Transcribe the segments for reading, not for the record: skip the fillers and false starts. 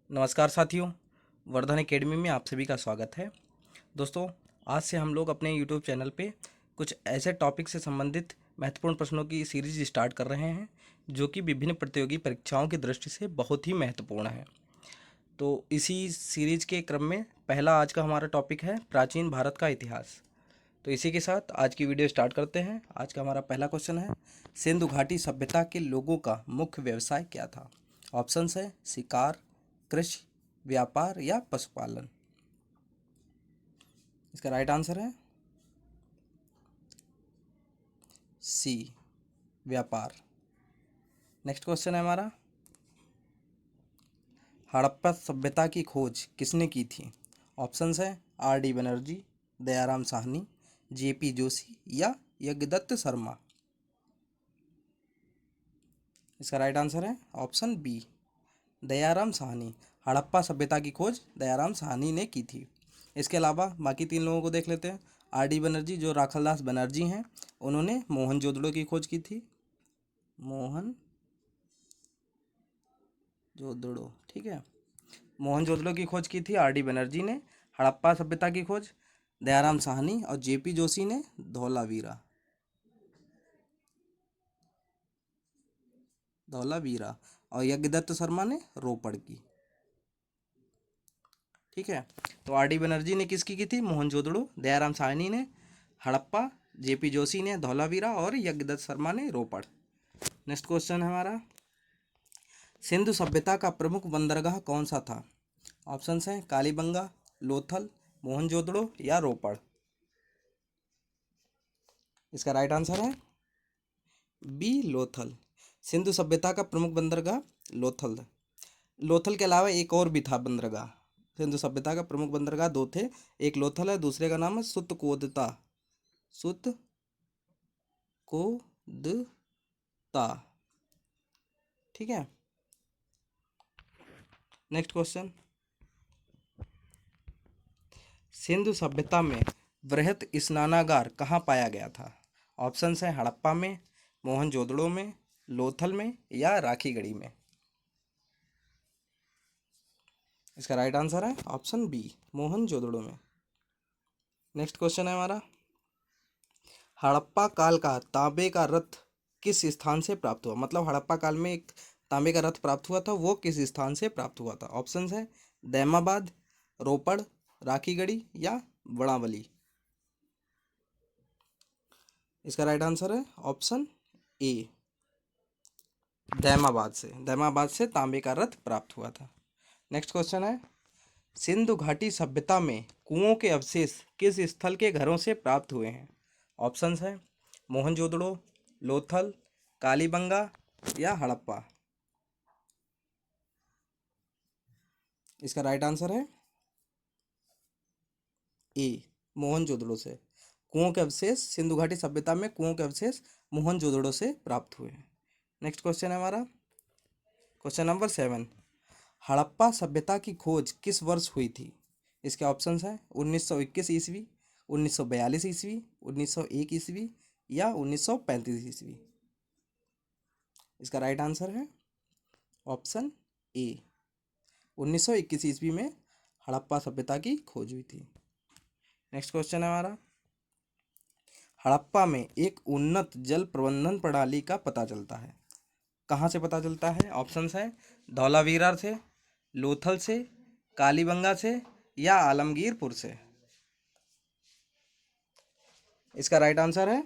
नमस्कार साथियों, वर्धन एकेडमी में आप सभी का स्वागत है। दोस्तों, आज से हम लोग अपने यूट्यूब चैनल पे कुछ ऐसे टॉपिक से संबंधित महत्वपूर्ण प्रश्नों की सीरीज स्टार्ट कर रहे हैं जो कि विभिन्न प्रतियोगी परीक्षाओं की दृष्टि से बहुत ही महत्वपूर्ण है। तो इसी सीरीज के क्रम में पहला आज का हमारा टॉपिक है प्राचीन भारत का इतिहास। तो इसी के साथ आज की वीडियो स्टार्ट करते हैं। आज का हमारा पहला क्वेश्चन है, सिंधु घाटी सभ्यता के लोगों का मुख्य व्यवसाय क्या था? ऑप्शंस है शिकार, कृषि, व्यापार या पशुपालन। इसका राइट आंसर है सी, व्यापार। नेक्स्ट क्वेश्चन है हमारा, हड़प्पा सभ्यता की खोज किसने की थी? ऑप्शंस है R D Banerjee, Dayaram Sahni, JP Joshi या यज्ञदत्त शर्मा। इसका राइट आंसर है ऑप्शन बी, दयाराम साहनी। हड़प्पा सभ्यता की खोज दयाराम साहनी ने की थी। इसके अलावा बाकी तीन लोगों को देख लेते हैं। आर डी बनर्जी जो राखलदास बनर्जी हैं, उन्होंने मोहनजोदड़ो की खोज की थी। मोहनजोदड़ो, ठीक है। मोहनजोदड़ो की खोज की थी आर डी बनर्जी ने। हड़प्पा सभ्यता की खोज दयाराम साहनी और जेपी जोशी ने धौलावीरा और यज्ञदत्त शर्मा ने रोपड़ की। ठीक है, तो आर डी बनर्जी ने किसकी की थी? मोहनजोदड़ो। दयाराम साहनी ने हड़प्पा, जेपी जोशी ने धौलावीरा और यज्ञदत्त शर्मा ने रोपड़। नेक्स्ट क्वेश्चन है हमारा, सिंधु सभ्यता का प्रमुख बंदरगाह कौन सा था? ऑप्शंस हैं कालीबंगा, लोथल, मोहनजोदड़ो या रोपड़। इसका राइट आंसर है बी, लोथल। सिंधु सभ्यता का प्रमुख बंदरगाह लोथल था। लोथल के अलावा एक और भी था बंदरगाह। सिंधु सभ्यता का प्रमुख बंदरगाह दो थे, एक लोथल है, दूसरे का नाम है सुतकोदता। सुतकोदता, ठीक है। नेक्स्ट क्वेश्चन, सिंधु सभ्यता में वृहत स्नानागार कहाँ पाया गया था? ऑप्शंस हैं हड़प्पा में, मोहनजोदड़ो में, लोथल में या राखीगढ़ी में। इसका राइट आंसर है ऑप्शन बी, मोहनजोदड़ो में। नेक्स्ट क्वेश्चन है हमारा, हड़प्पा काल का तांबे का रथ किस स्थान से प्राप्त हुआ? मतलब हड़प्पा काल में एक तांबे का रथ प्राप्त हुआ था, वो किस स्थान से प्राप्त हुआ था? ऑप्शंस है दैमाबाद, रोपड़, राखीगढ़ी या बड़ावली। इसका राइट आंसर है ऑप्शन ए, दैमाबाद से तांबे का रथ प्राप्त हुआ था। नेक्स्ट क्वेश्चन है, सिंधु घाटी सभ्यता में कुओं के अवशेष किस स्थल के घरों से प्राप्त हुए हैं? ऑप्शंस है मोहनजोदड़ो, लोथल, कालीबंगा या हड़प्पा। इसका राइट आंसर है ए, मोहनजोदड़ो से। कुओं के अवशेष, सिंधु घाटी सभ्यता में कुओं के अवशेष मोहनजोदड़ो से प्राप्त हुए हैं। नेक्स्ट क्वेश्चन है हमारा, क्वेश्चन नंबर 7, हड़प्पा सभ्यता की खोज किस वर्ष हुई थी? इसके ऑप्शंस हैं 1921 ईस्वी, 1942 ईस्वी, 1901 ईस्वी या 1935 ईस्वी। इसका राइट आंसर है ऑप्शन ए, 1921 ईस्वी में हड़प्पा सभ्यता की खोज हुई थी। नेक्स्ट क्वेश्चन है हमारा, हड़प्पा में एक उन्नत जल प्रबंधन प्रणाली का पता चलता है, कहाँ से पता चलता है? ऑप्शंस है धौलावीरा से, लोथल से, कालीबंगा से या आलमगीरपुर से। इसका राइट आंसर है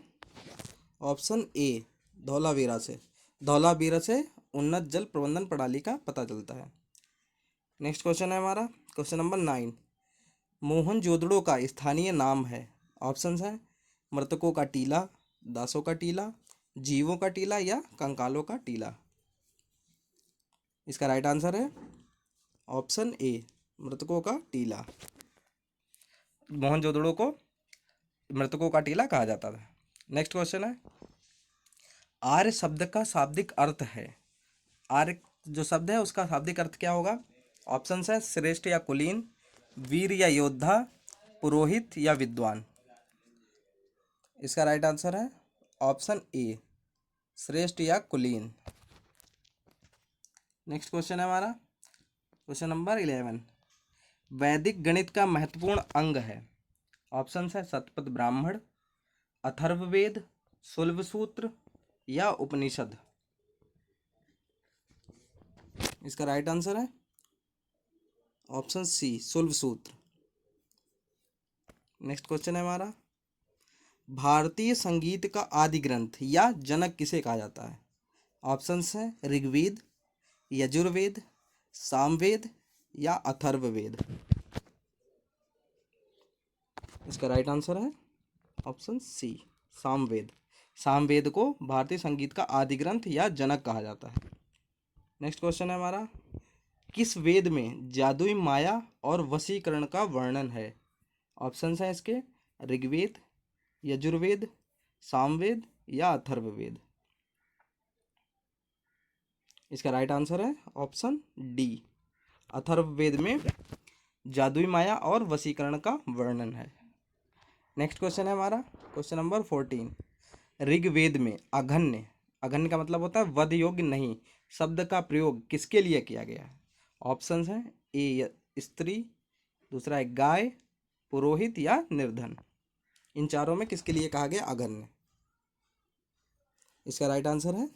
ऑप्शन ए, धौलावीरा से। धौलावीरा से उन्नत जल प्रबंधन प्रणाली का पता चलता है। नेक्स्ट क्वेश्चन है हमारा, क्वेश्चन नंबर 9, मोहनजोदड़ो का स्थानीय नाम है? ऑप्शंस हैं मृतकों का टीला, दासों का टीला, जीवों का टीला या कंकालों का टीला। इसका राइट आंसर है ऑप्शन ए, मृतकों का टीला। मोहनजोदड़ो को मृतकों का टीला कहा जाता था। नेक्स्ट क्वेश्चन है, आर्य शब्द का शाब्दिक अर्थ है? आर्य जो शब्द है उसका शाब्दिक अर्थ क्या होगा? ऑप्शंस है श्रेष्ठ या कुलीन, वीर या योद्धा, पुरोहित या विद्वान। इसका राइट आंसर है ऑप्शन ए, श्रेष्ठ या कुलीन। नेक्स्ट क्वेश्चन है हमारा, क्वेश्चन नंबर 11, वैदिक गणित का महत्वपूर्ण अंग है। ऑप्शन है शतपथ ब्राह्मण, अथर्ववेद, शुल्ब सूत्र या उपनिषद। इसका राइट आंसर है ऑप्शन सी, शुल्ब सूत्र। नेक्स्ट क्वेश्चन है हमारा, भारतीय संगीत का आदि ग्रंथ या जनक किसे कहा जाता है। ऑप्शंस है ऋग्वेद, यजुर्वेद, सामवेद या अथर्ववेद। इसका राइट आंसर है ऑप्शन सी, सामवेद। सामवेद को भारतीय संगीत का आदि ग्रंथ या जनक कहा जाता है। नेक्स्ट क्वेश्चन है हमारा, किस वेद में जादुई माया और वशीकरण का वर्णन है। ऑप्शंस हैं इसके ऋग्वेद, यजुर्वेद, सामवेद या अथर्ववेद। इसका राइट आंसर है ऑप्शन डी, अथर्ववेद में जादुई माया और वशीकरण का वर्णन है। नेक्स्ट क्वेश्चन है हमारा क्वेश्चन नंबर 14, ऋग्वेद में अघन्य, अघन्य का मतलब होता है वध योग्य नहीं, शब्द का प्रयोग किसके लिए किया गया है। ऑप्शंस हैं ए स्त्री, दूसरा है गाय, पुरोहित या निर्धन। इन चारों में किसके लिए कहा गया अघन्य। इसका राइट आंसर है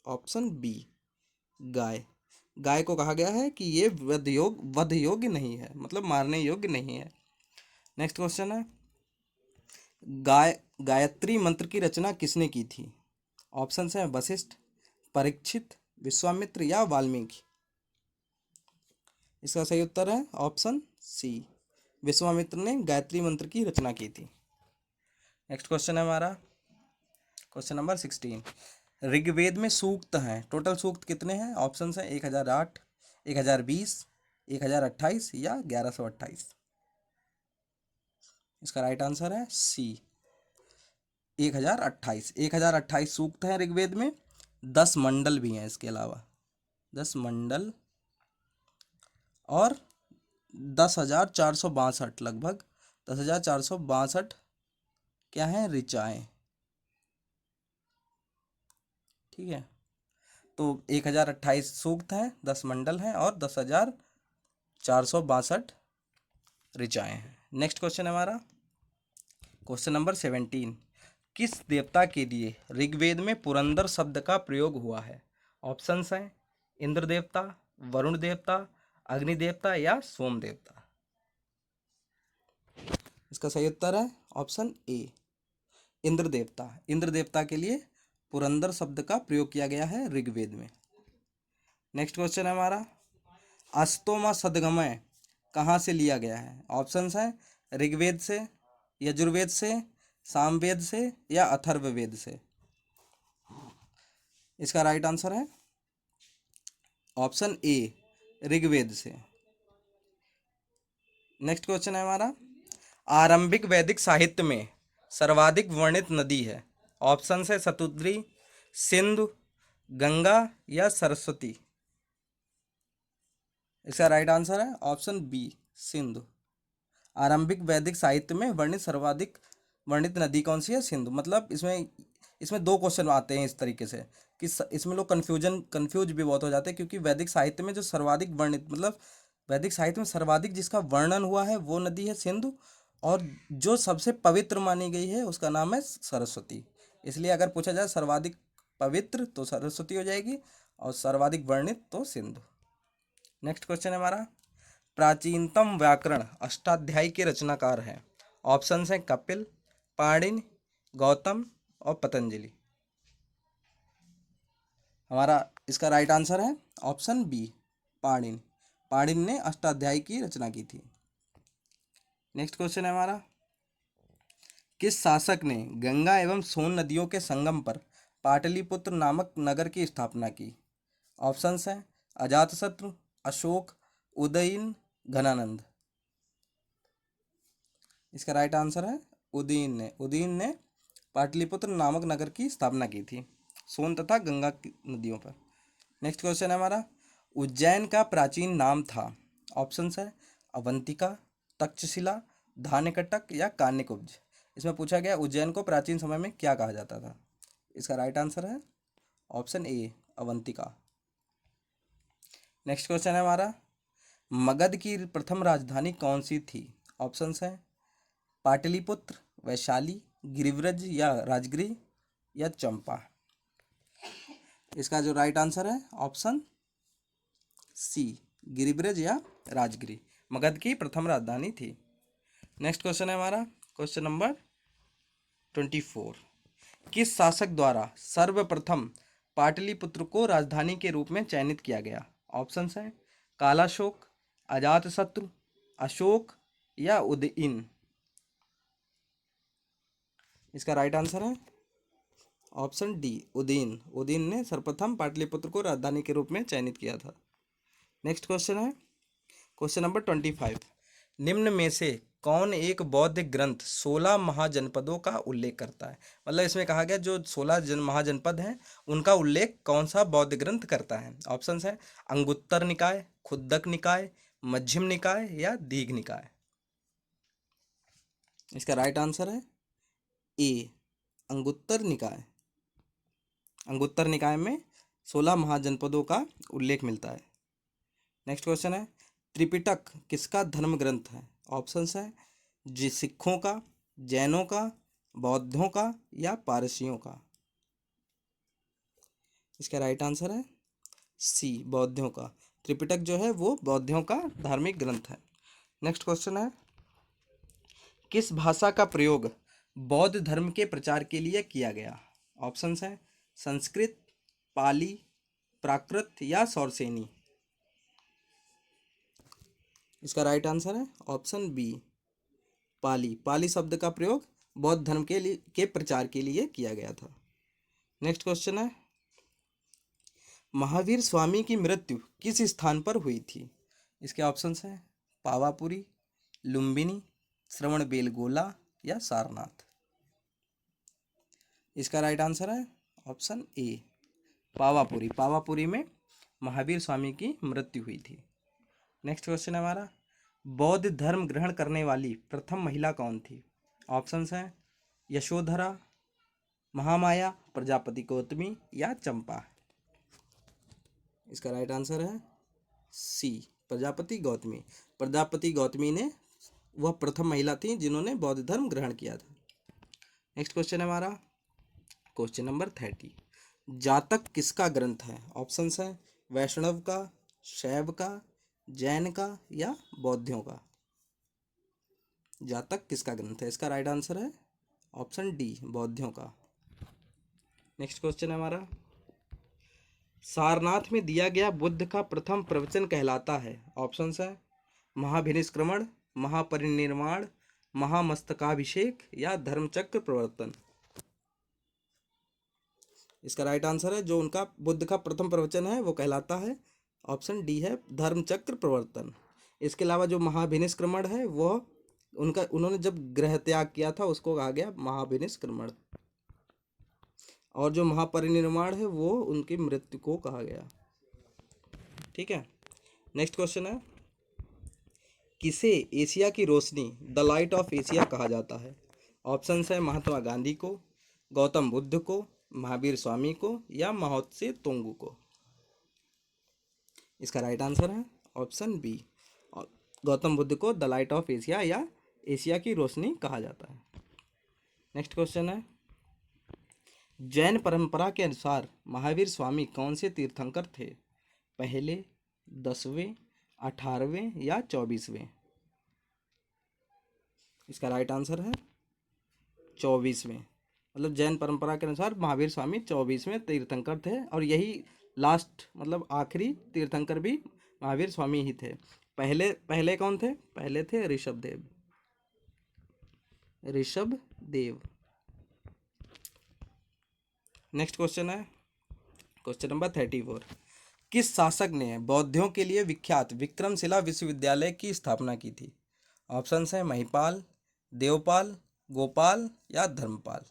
ऑप्शन बी, गाय। गाय को कहा गया है कि ये वध योग्य नहीं है, मतलब मारने योग्य नहीं है। नेक्स्ट क्वेश्चन है, गायत्री मंत्र की रचना किसने की थी। ऑप्शंस हैं वशिष्ठ, परीक्षित, विश्वामित्र या वाल्मीकि। इसका सही उत्तर है ऑप्शन सी, विश्वामित्र ने गायत्री मंत्र की रचना की थी। नेक्स्ट क्वेश्चन है हमारा क्वेश्चन नंबर 16, ऋग्वेद में सूक्त हैं, टोटल सूक्त कितने हैं। ऑप्शंस हैं 1008, 1020, 1028 या 1128। इसका राइट आंसर है सी, 1028। 1028 सूक्त हैं ऋग्वेद में। 10 मंडल भी हैं इसके अलावा, 10 मंडल और 10,462 लगभग 10,462 क्या हैं ऋचाएँ। ठीक है, तो 1028 सूक्त हैं, 10 मंडल हैं और 10,462 ऋचाएँ हैं। नेक्स्ट क्वेश्चन है हमारा क्वेश्चन नंबर 17, किस देवता के लिए ऋग्वेद में पुरंदर शब्द का प्रयोग हुआ है। ऑप्शंस हैं इंद्र देवता, वरुण देवता, अग्नि देवता या सोम देवता। इसका सही उत्तर है ऑप्शन ए, इंद्र देवता। इंद्र देवता के लिए पुरंदर शब्द का प्रयोग किया गया है ऋग्वेद में। नेक्स्ट क्वेश्चन है हमारा, अस्तोमा सदगमय कहाँ से लिया गया है। ऑप्शंस हैं ऋग्वेद से, यजुर्वेद से, सामवेद से या अथर्ववेद से। इसका राइट आंसर है ऑप्शन ए, ऋग्वेद से। नेक्स्ट क्वेश्चन है हमारा, आरंभिक वैदिक साहित्य में सर्वाधिक वर्णित नदी है। ऑप्शन है शतुद्री, सिंधु, गंगा या सरस्वती। इसका राइट आंसर है ऑप्शन बी, सिंधु। आरंभिक वैदिक साहित्य में सर्वाधिक वर्णित नदी कौन सी है, सिंधु। मतलब इसमें दो क्वेश्चन आते हैं इस तरीके से कि इसमें लोग कंफ्यूज भी बहुत हो जाते हैं, क्योंकि वैदिक साहित्य में जो सर्वाधिक वर्णित, मतलब वैदिक साहित्य में सर्वाधिक जिसका वर्णन हुआ है वो नदी है सिंधु, और जो सबसे पवित्र मानी गई है उसका नाम है सरस्वती। इसलिए अगर पूछा जाए सर्वाधिक पवित्र तो सरस्वती हो जाएगी, और सर्वाधिक वर्णित तो सिंधु। नेक्स्ट क्वेश्चन है हमारा, प्राचीनतम व्याकरण अष्टाध्यायी के रचनाकार हैं। ऑप्शन हैं कपिल, पाणिनि, गौतम और पतंजलि। हमारा इसका राइट आंसर है ऑप्शन बी, पाणिनि। पाणिनि ने अष्टाध्यायी की रचना की थी। नेक्स्ट क्वेश्चन है हमारा, किस शासक ने गंगा एवं सोन नदियों के संगम पर पाटलिपुत्र नामक नगर की स्थापना की। ऑप्शंस हैं अजातशत्रु, अशोक, उदयन, घनानंद। इसका राइट आंसर है उदयन ने पाटलिपुत्र नामक नगर की स्थापना की थी सोन तथा गंगा की नदियों पर। नेक्स्ट क्वेश्चन है हमारा, उज्जैन का प्राचीन नाम था। ऑप्शंस है अवंतिका, तक्षशिला, धान्यकटक या कान्यकुब्ज। इसमें पूछा गया उज्जैन को प्राचीन समय में क्या कहा जाता था। इसका राइट आंसर है ऑप्शन ए, अवंतिका। नेक्स्ट क्वेश्चन है हमारा, मगध की प्रथम राजधानी कौन सी थी? ऑप्शंस हैं पाटलिपुत्र, वैशाली, गिरिव्रज या राजगिरी या चंपा। इसका जो राइट आंसर है ऑप्शन सी, गिरिव्रज या राजगिरी मगध की प्रथम राजधानी थी। नेक्स्ट क्वेश्चन है हमारा क्वेश्चन नंबर 24। किस शासक द्वारा सर्वप्रथम पाटलिपुत्र को राजधानी के रूप में चयनित किया गया? ऑप्शंस हैं कालाशोक, अजातशत्रु, अशोक या उदयन। इसका राइट आंसर है ऑप्शन डी, उदयन। उदयन ने सर्वप्रथम पाटलिपुत्र को राजधानी के रूप में चयनित किया था। नेक्स्ट क्वेश्चन है क्वेश्चन नंबर 25। निम्न में से कौन एक बौद्ध ग्रंथ 16 महाजनपदों का उल्लेख करता है? मतलब इसमें कहा गया जो 16 महाजनपद हैं उनका उल्लेख कौन सा बौद्ध ग्रंथ करता है? ऑप्शंस हैं अंगुत्तर निकाय, खुद्दक निकाय, मध्यम निकाय या दीघ निकाय। इसका राइट आंसर है ए, अंगुत्तर निकाय। अंगुत्तर निकाय में 16 महाजनपदों का उल्लेख मिलता है। नेक्स्ट क्वेश्चन है त्रिपिटक किसका धर्म ग्रंथ है? ऑप्शंस है जी सिखों का, जैनों का, बौद्धों का या पारसियों का। इसका राइट आंसर है सी, बौद्धों का। त्रिपिटक जो है वो बौद्धों का धार्मिक ग्रंथ है। नेक्स्ट क्वेश्चन है किस भाषा का प्रयोग बौद्ध धर्म के प्रचार के लिए किया गया? ऑप्शंस हैं संस्कृत, पाली, प्राकृत या सौरसेनी। इसका राइट आंसर है ऑप्शन बी, पाली। पाली शब्द का प्रयोग बौद्ध धर्म के प्रचार के लिए किया गया था। नेक्स्ट क्वेश्चन है महावीर स्वामी की मृत्यु किस स्थान पर हुई थी? इसके ऑप्शंस हैं पावापुरी, लुम्बिनी, श्रवणबेलगोला या सारनाथ। इसका राइट आंसर है ऑप्शन ए, पावापुरी। पावापुरी में महावीर स्वामी की मृत्यु हुई थी। नेक्स्ट क्वेश्चन है हमारा बौद्ध धर्म ग्रहण करने वाली प्रथम महिला कौन थी? ऑप्शंस हैं यशोधरा, महामाया, प्रजापति गौतमी या चंपा। इसका राइट आंसर है सी, प्रजापति गौतमी। प्रजापति गौतमी ने वह प्रथम महिला थी जिन्होंने बौद्ध धर्म ग्रहण किया था। नेक्स्ट क्वेश्चन है हमारा क्वेश्चन नंबर 30। जातक किसका ग्रंथ है? ऑप्शंस हैं वैष्णव का, शैव का, जैन का या बौद्धों का। जातक किसका ग्रंथ है? इसका राइट आंसर है ऑप्शन डी, बौद्धों का। नेक्स्ट क्वेश्चन है हमारा सारनाथ में दिया गया बुद्ध का प्रथम प्रवचन कहलाता है? ऑप्शंस है महाभिनिष्क्रमण, महापरिनिर्वाण, महामस्तकाभिषेक या धर्मचक्र प्रवर्तन। इसका राइट आंसर है जो उनका बुद्ध का प्रथम प्रवचन है वो कहलाता है ऑप्शन डी है, धर्मचक्र प्रवर्तन। इसके अलावा जो महाभिनिष्क्रमण है वह उन्होंने जब गृह त्याग किया था उसको कहा गया महाभिनिष्क्रमण, और जो महापरिनिर्वाण है वो उनकी मृत्यु को कहा गया। ठीक है। नेक्स्ट क्वेश्चन है किसे एशिया की रोशनी द लाइट ऑफ एशिया कहा जाता है? ऑप्शंस है महात्मा गांधी को, गौतम बुद्ध को, महावीर स्वामी को या माओत्से तुंग को। इसका राइट आंसर है ऑप्शन बी, गौतम बुद्ध को द लाइट ऑफ एशिया या एशिया की रोशनी कहा जाता है। नेक्स्ट क्वेश्चन है जैन परंपरा के अनुसार महावीर स्वामी कौन से तीर्थंकर थे? पहले, 10वें, 18वें या 24वें। इसका राइट आंसर है 24वें। मतलब जैन परंपरा के अनुसार महावीर स्वामी 24वें तीर्थंकर थे और यही लास्ट मतलब आखिरी तीर्थंकर भी महावीर स्वामी ही थे। पहले पहले कौन थे? पहले थे ऋषभदेव। ऋषभदेव। नेक्स्ट क्वेश्चन है क्वेश्चन नंबर 34। किस शासक ने बौद्धों के लिए विख्यात विक्रमशिला विश्वविद्यालय की स्थापना की थी? ऑप्शंस हैं महिपाल, देवपाल, गोपाल या धर्मपाल।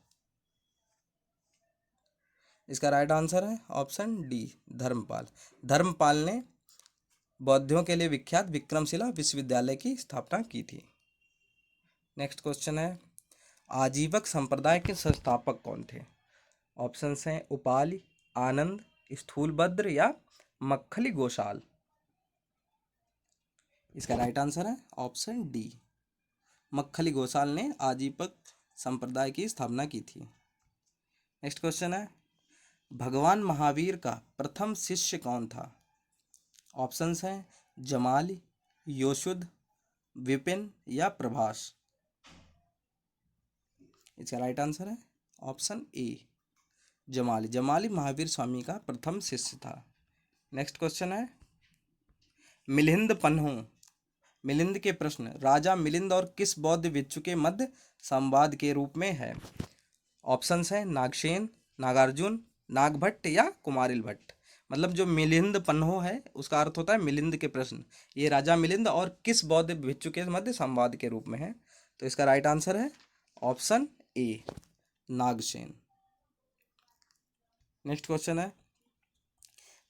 इसका राइट आंसर है ऑप्शन डी, धर्मपाल। धर्मपाल ने बौद्धों के लिए विख्यात विक्रमशिला विश्वविद्यालय की स्थापना की थी। नेक्स्ट क्वेश्चन है आजीवक संप्रदाय के संस्थापक कौन थे? ऑप्शंस हैं उपालि, आनंद, स्थूलभद्र या मक्खली गोशाल। इसका राइट आंसर है ऑप्शन डी, मक्खली घोषाल ने आजीवक संप्रदाय की स्थापना की थी। नेक्स्ट क्वेश्चन है, भगवान महावीर का प्रथम शिष्य कौन था? ऑप्शंस हैं जमाल, योशुद, विपिन या प्रभास। इसका राइट आंसर है ऑप्शन ए, जमाली। जमाली महावीर स्वामी का प्रथम शिष्य था। नेक्स्ट क्वेश्चन है, मिलिंद पन्हु, मिलिंद के प्रश्न राजा मिलिंद और किस बौद्ध भिक्षु के मध्य संवाद के रूप में है? ऑप्शंस हैं नागसेन, नागार्जुन, नागभट्ट या कुमारिल भट्ट। मतलब जो मिलिंद पन्हु है उसका अर्थ होता है मिलिंद के प्रश्न, ये राजा मिलिंद और किस बौद्ध भिक्षु के मध्य संवाद के रूप में है। तो इसका राइट आंसर है option A, Nagasena. Next question है,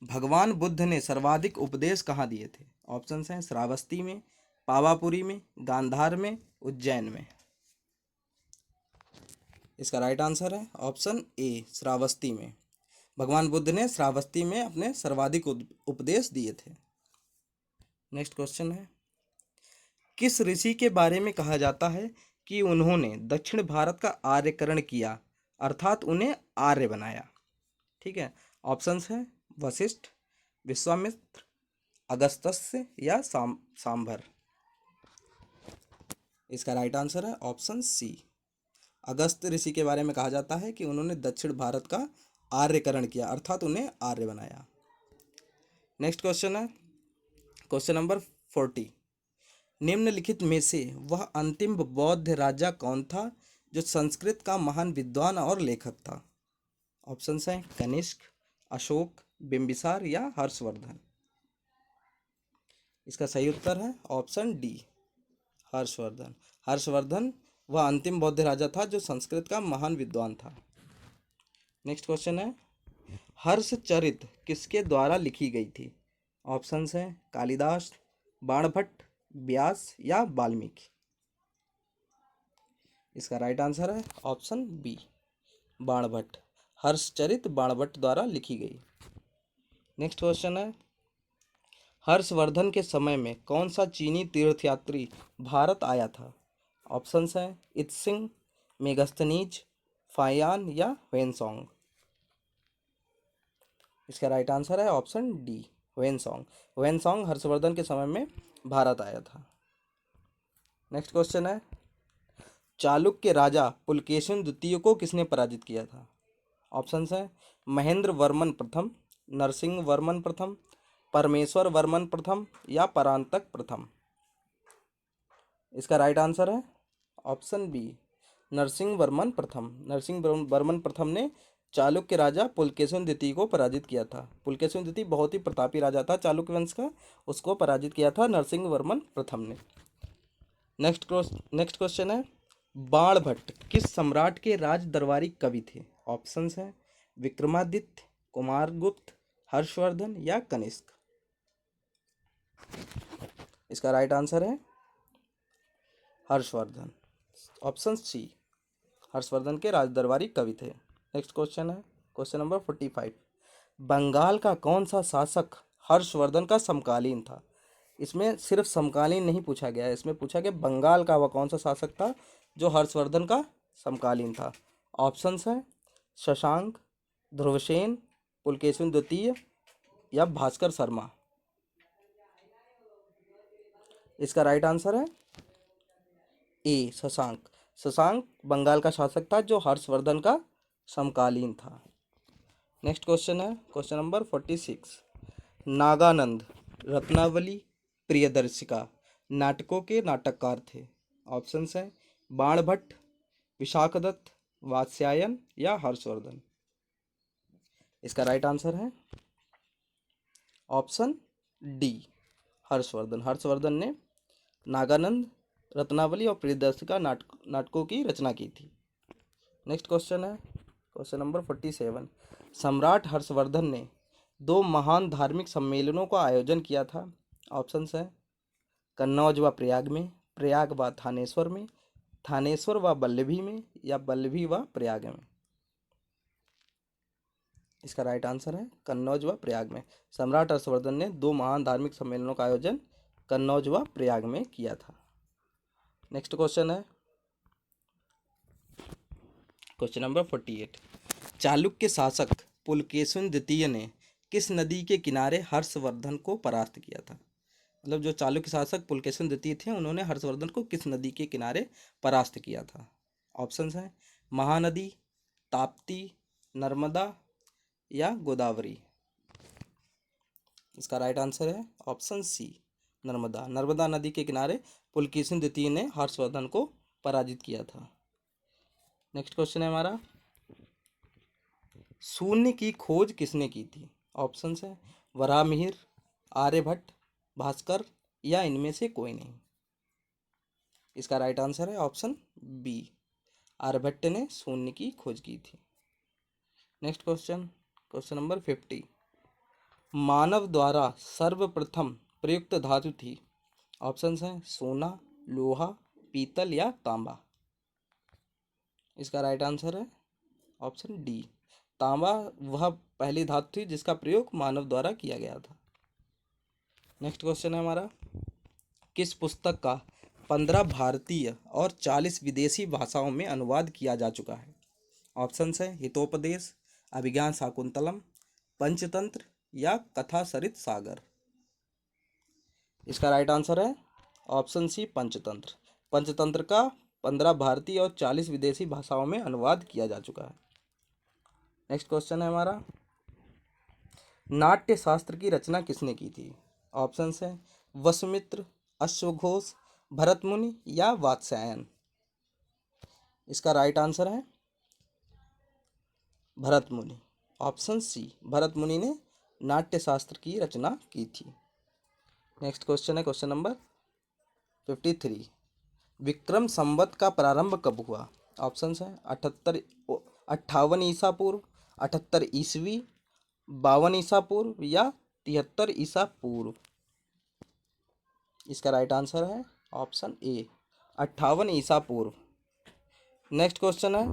भगवान बुद्ध ने सर्वाधिक उपदेश कहाँ दिए थे? ऑप्शंस हैं श्रावस्ती में, पावापुरी में, गांधार में, उज्जैन में। इसका राइट आंसर है ऑप्शन ए, श्रावस्ती में। भगवान बुद्ध ने श्रावस्ती में अपने सर्वाधिक उपदेश दिए थे। नेक्स्ट क्वेश्चन है, किस ऋषि के बारे में कहा जाता है कि उन्होंने दक्षिण भारत का आर्यकरण किया, अर्थात उन्हें आर्य बनाया? ठीक है, ऑप्शंस है वशिष्ठ, विश्वामित्र, अगस्त्य या सांभर। इसका राइट आंसर है ऑप्शन सी, अगस्त्य ऋषि के बारे में कहा जाता है कि उन्होंने दक्षिण भारत का आर्यकरण किया, अर्थात उन्हें आर्य बनाया। नेक्स्ट क्वेश्चन है क्वेश्चन नंबर 40, निम्नलिखित में से वह अंतिम बौद्ध राजा कौन था जो संस्कृत का महान विद्वान और लेखक था? ऑप्शंस हैं कनिष्क, अशोक, बिंबिसार या हर्षवर्धन। इसका सही उत्तर है ऑप्शन डी, हर्षवर्धन। हर्षवर्धन वह अंतिम बौद्ध राजा था जो संस्कृत का महान विद्वान था। नेक्स्ट क्वेश्चन है, हर्षचरित किसके द्वारा लिखी गई थी? ऑप्शंस हैं कालिदास, बाणभट्ट, व्यास या वाल्मीकि। इसका राइट आंसर है ऑप्शन बी, बाणभट्ट। हर्षचरित बाणभट्ट द्वारा लिखी गई। नेक्स्ट क्वेश्चन है, हर्षवर्धन के समय में कौन सा चीनी तीर्थयात्री भारत आया था? ऑप्शंस हैं इत्सिंग, मेगस्थनीज, फायान या वेनसोंग। इसका राइट आंसर है ऑप्शन डी, वेनसोंग। वेनसोंग हर्षवर्धन के समय में भारत आया था। नेक्स्ट क्वेश्चन है, चालुक्य राजा पुलकेशिन द्वितीय को किसने पराजित किया था? ऑप्शंस हैं महेंद्र वर्मन प्रथम, नरसिंह वर्मन प्रथम, परमेश्वर वर्मन प्रथम या परांतक प्रथम। इसका राइट आंसर है ऑप्शन बी, नरसिंह वर्मन प्रथम। नरसिंह वर्मन प्रथम ने चालुक्य राजा पुलकेशिन द्वितीय को पराजित किया था। पुलकेशिन द्वितीय बहुत ही प्रतापी राजा था चालुक्य वंश का, उसको पराजित किया था नरसिंह वर्मन प्रथम ने। नेक्स्ट क्वेश्चन है, बाणभट्ट किस सम्राट के राज दरबारी कवि थे? ऑप्शंस हैं विक्रमादित्य, कुमारगुप्त, हर्षवर्धन या कनिष्क। इसका राइट आंसर है हर्षवर्धन, ऑप्शन सी, हर्षवर्धन के राज दरबारी कवि थे। नेक्स्ट क्वेश्चन है क्वेश्चन नंबर 45, बंगाल का कौन सा शासक हर्षवर्धन का समकालीन था? इसमें सिर्फ समकालीन नहीं पूछा गया है, इसमें पूछा गया बंगाल का वह कौन सा शासक था जो हर्षवर्धन का समकालीन था। ऑप्शंस हैं शशांक, ध्रुवसेन, पुलकेशिन द्वितीय या भास्कर शर्मा। इसका राइट आंसर है ए, शशांक। शशांक बंगाल का शासक था जो हर्षवर्धन का समकालीन था। नेक्स्ट क्वेश्चन है क्वेश्चन नंबर 46, नागानंद, रत्नावली, प्रियदर्शिका नाटकों के नाटककार थे। ऑप्शंस हैं बाणभट्ट, विशाखदत्त, वात्स्यायन या हर्षवर्धन। इसका राइट आंसर है ऑप्शन डी, हर्षवर्धन। हर्षवर्धन ने नागानंद, रत्नावली और प्रियदर्शिका नाटकों की रचना की थी। नेक्स्ट क्वेश्चन है क्वेश्चन नंबर 47, सम्राट हर्षवर्धन ने 2 महान धार्मिक सम्मेलनों का आयोजन किया था। ऑप्शंस हैं कन्नौज व प्रयाग में, प्रयाग व थानेश्वर में, थानेश्वर व बल्लभी में या बल्लभी व प्रयाग में। इसका राइट आंसर है कन्नौज व प्रयाग में। सम्राट हर्षवर्धन ने 2 महान धार्मिक सम्मेलनों का आयोजन कन्नौज व प्रयाग में किया था। नेक्स्ट क्वेश्चन है क्वेश्चन नंबर 48। चालुक्य शासक पुलकेशिन द्वितीय ने किस नदी के किनारे हर्षवर्धन को परास्त किया था? मतलब जो चालुक्य शासक पुलकेशिन द्वितीय थे, उन्होंने हर्षवर्धन को किस नदी के किनारे परास्त किया था? ऑप्शंस हैं महानदी, ताप्ती, नर्मदा या गोदावरी। इसका राइट आंसर है ऑप्शन सी, नर्मदा। नर्मदा नदी के किनारे पुलकेशिन द्वितीय ने हर्षवर्धन को पराजित किया था। नेक्स्ट क्वेश्चन है हमारा, शून्य की खोज किसने की थी? ऑप्शंस है वराहमिहिर, आर्यभट्ट, भास्कर या इनमें से कोई नहीं। इसका राइट आंसर है ऑप्शन बी, आर्यभट्ट ने शून्य की खोज की थी। Next question, question number 50। मानव द्वारा सर्वप्रथम प्रयुक्त धातु थी? ऑप्शंस हैं सोना, लोहा, पीतल या तांबा। इसका राइट आंसर है ऑप्शन डी, तांबा वह पहली धातु थी जिसका प्रयोग मानव द्वारा किया गया था। नेक्स्ट क्वेश्चन है हमारा, किस पुस्तक का 15 भारतीय और 40 विदेशी भाषाओं में अनुवाद किया जा चुका है? ऑप्शंस है हितोपदेश, अभिज्ञान शाकुंतलम, पंचतंत्र या कथा सरित सागर। इसका राइट आंसर है ऑप्शन सी, पंचतंत्र। पंचतंत्र का 15 भारतीय और 40 विदेशी भाषाओं में अनुवाद किया जा चुका है। नेक्स्ट क्वेश्चन है हमारा, नाट्य शास्त्र की रचना किसने की थी? ऑप्शंस है वसुमित्र, अश्वघोष, भरतमुनि या वात्स्यायन। इसका राइट आंसर है भरतमुनि, ऑप्शन सी, भरतमुनि ने नाट्य शास्त्र की रचना की थी। नेक्स्ट क्वेश्चन है क्वेश्चन नंबर 53। विक्रम संवत का प्रारंभ कब हुआ? ऑप्शंस हैं 58 ईसा पूर्व, 78 ईसवी, 52 ईसा पूर्व या 73 ईसा पूर्व। इसका राइट आंसर है ऑप्शन ए, 58 ईसा पूर्व। नेक्स्ट क्वेश्चन है,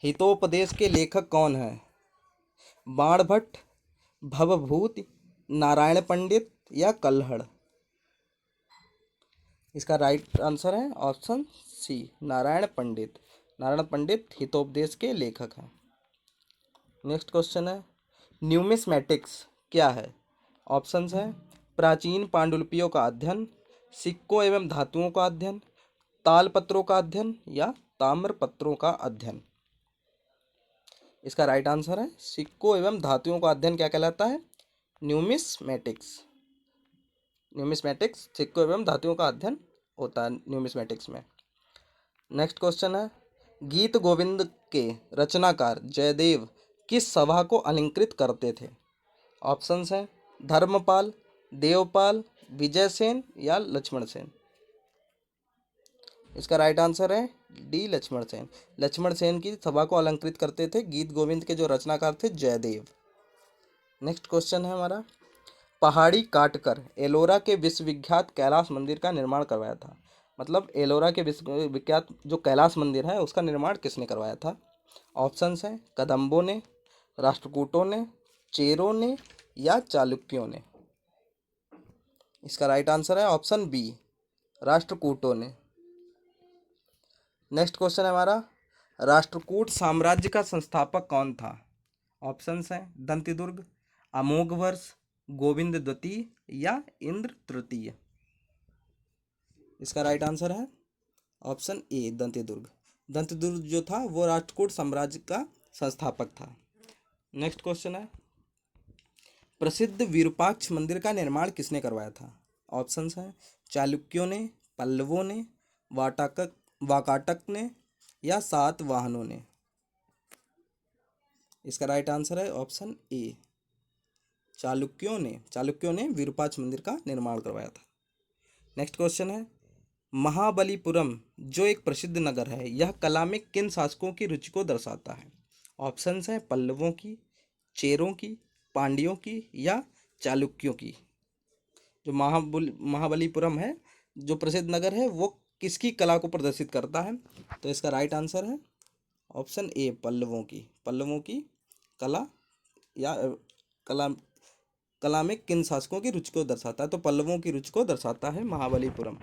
हितोपदेश के लेखक कौन है? बाणभट्ट, भवभूति, नारायण पंडित या कल्हड़। इसका राइट आंसर है ऑप्शन सी, नारायण पंडित। नारायण पंडित हितोपदेश के लेखक हैं। नेक्स्ट क्वेश्चन है, न्यूमिस्मैटिक्स क्या है? ऑप्शंस हैं प्राचीन पांडुलिपियों का अध्ययन, सिक्कों एवं धातुओं का अध्ययन, तालपत्रों का अध्ययन या ताम्रपत्रों का अध्ययन। इसका राइट आंसर है सिक्कों एवं धातुओं का अध्ययन क्या कहलाता है? न्यूमिस्मैटिक्स। न्यूमिस्मैटिक्स सिक्कों एवं धातुओं का अध्ययन होता है न्यूमिस्मैटिक्स में। नेक्स्ट क्वेश्चन है, गीत गोविंद के रचनाकार जयदेव किस सभा को अलंकृत करते थे? ऑप्शंस हैं धर्मपाल, देवपाल, विजयसेन या लक्ष्मण सेन। इसका राइट आंसर है डी, लक्ष्मण सेन। लक्ष्मण सेन की सभा को अलंकृत करते थे गीत गोविंद के जो रचनाकार थे जयदेव। नेक्स्ट क्वेश्चन है हमारा, पहाड़ी काटकर एलोरा के विश्वविख्यात कैलाश मंदिर का निर्माण करवाया था? मतलब एलोरा के विश्वविख्यात जो कैलाश मंदिर है उसका निर्माण किसने करवाया था? ऑप्शंस हैं कदम्बों ने, राष्ट्रकूटों ने, चेरों ने या चालुक्यों ने। इसका राइट आंसर है ऑप्शन बी, राष्ट्रकूटों ने। नेक्स्ट क्वेश्चन है हमारा, राष्ट्रकूट साम्राज्य का संस्थापक कौन था? ऑप्शंस हैं दंतिदुर्ग, अमोघवर्ष, गोविंद द्वितीय या इंद्र तृतीय। इसका राइट आंसर है ऑप्शन ए, दंतिदुर्ग। दंतिदुर्ग जो था वो राष्ट्रकूट साम्राज्य का संस्थापक था। नेक्स्ट क्वेश्चन है, प्रसिद्ध विरूपाक्ष मंदिर का निर्माण किसने करवाया था? ऑप्शंस हैं चालुक्यों ने, पल्लवों ने, वाकाटक ने या सातवाहनों ने। इसका राइट आंसर है ऑप्शन ए, चालुक्यों ने विरूपाक्ष मंदिर का निर्माण करवाया था। नेक्स्ट क्वेश्चन है, महाबलीपुरम जो एक प्रसिद्ध नगर है यह कला में किन शासकों की रुचि को दर्शाता है? ऑप्शंस हैं पल्लवों की, चेरों की, पांड्यों की या चालुक्यों की। जो महाबलीपुरम है जो प्रसिद्ध नगर है वो किसकी कला को प्रदर्शित करता है? तो इसका राइट आंसर है ऑप्शन ए, पल्लवों की। पल्लवों की कला या कला कला में किन शासकों की रुचि को दर्शाता है? तो पल्लवों की रुचि को दर्शाता है महाबलीपुरम।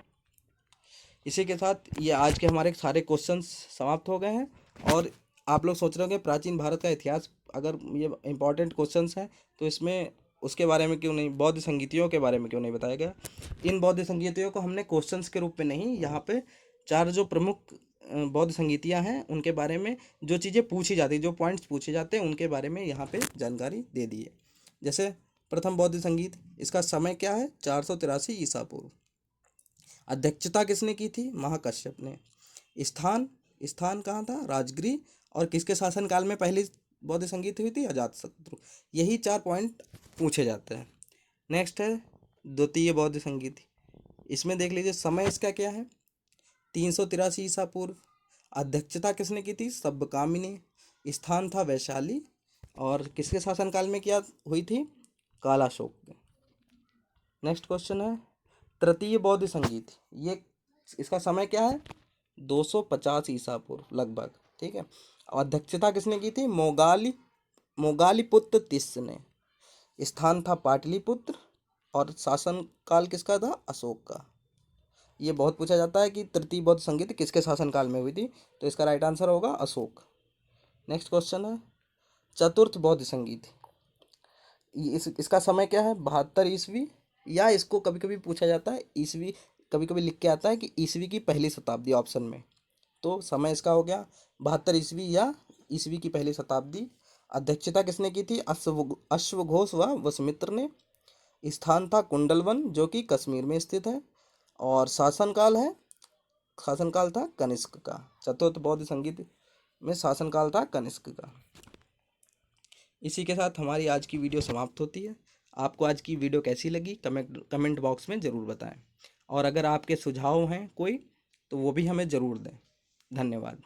इसी के साथ ये आज के हमारे सारे क्वेश्चंस समाप्त हो गए हैं। और आप लोग सोच रहे होंगे प्राचीन भारत का इतिहास, अगर ये इंपॉर्टेंट क्वेश्चंस हैं तो इसमें उसके बारे में क्यों नहीं, बौद्ध संगीतियों के बारे में क्यों नहीं बताया गया? इन बौद्ध संगीतियों को हमने क्वेश्चंस के रूप में नहीं, यहाँ पे 4 जो प्रमुख बौद्ध संगीतियाँ हैं उनके बारे में जो चीज़ें पूछी जाती, जो पॉइंट्स पूछे जाते हैं उनके बारे में यहाँ पे जानकारी दे दी है। जैसे प्रथम बौद्ध संगीत, इसका समय क्या है? 483 ईसा पूर्व। अध्यक्षता किसने की थी? महाकश्यप ने। स्थान, स्थान कहाँ था? राजगृह। और किसके शासनकाल में पहली बौद्ध संगीत हुई थी? अजातशत्रु। यही 4 पॉइंट पूछे जाते हैं। नेक्स्ट है द्वितीय बौद्ध संगीत। इसमें देख लीजिए समय इसका क्या है? 383 ईसा पूर्व। अध्यक्षता किसने की थी? सब्बकामी ने। स्थान था वैशाली। और किसके शासनकाल में क्या हुई थी? कालाशोक ने। नेक्स्ट क्वेश्चन है तृतीय बौद्ध संगीत। ये इसका समय क्या है? 250 ईसा पूर्व लगभग, ठीक है। अध्यक्षता किसने की थी? मोगालीपुत्र तिस्स ने। स्थान था पाटलिपुत्र। और शासनकाल किसका था? अशोक का। ये बहुत पूछा जाता है कि तृतीय बौद्ध संगीत किसके शासनकाल में हुई थी, तो इसका राइट आंसर होगा अशोक। नेक्स्ट क्वेश्चन है चतुर्थ बौद्ध संगीत। इसका समय क्या है? 72 ईस्वी। या इसको कभी कभी पूछा जाता है ईस्वी, कभी कभी लिख के आता है कि ईस्वी की पहली शताब्दी ऑप्शन में। तो समय इसका हो गया 72 ईस्वी या ईस्वी की पहली शताब्दी। अध्यक्षता किसने की थी? अश्वघोष व वसुमित्र ने। स्थान था कुंडलवन जो कि कश्मीर में स्थित है। और शासनकाल था कनिष्क का। चतुर्थ बौद्ध संगीत में शासनकाल था कनिष्क का। इसी के साथ हमारी आज की वीडियो समाप्त होती है। आपको आज की वीडियो कैसी लगी कमेंट बॉक्स में ज़रूर बताएं। और अगर आपके सुझाव हैं कोई तो वो भी हमें ज़रूर दें। धन्यवाद।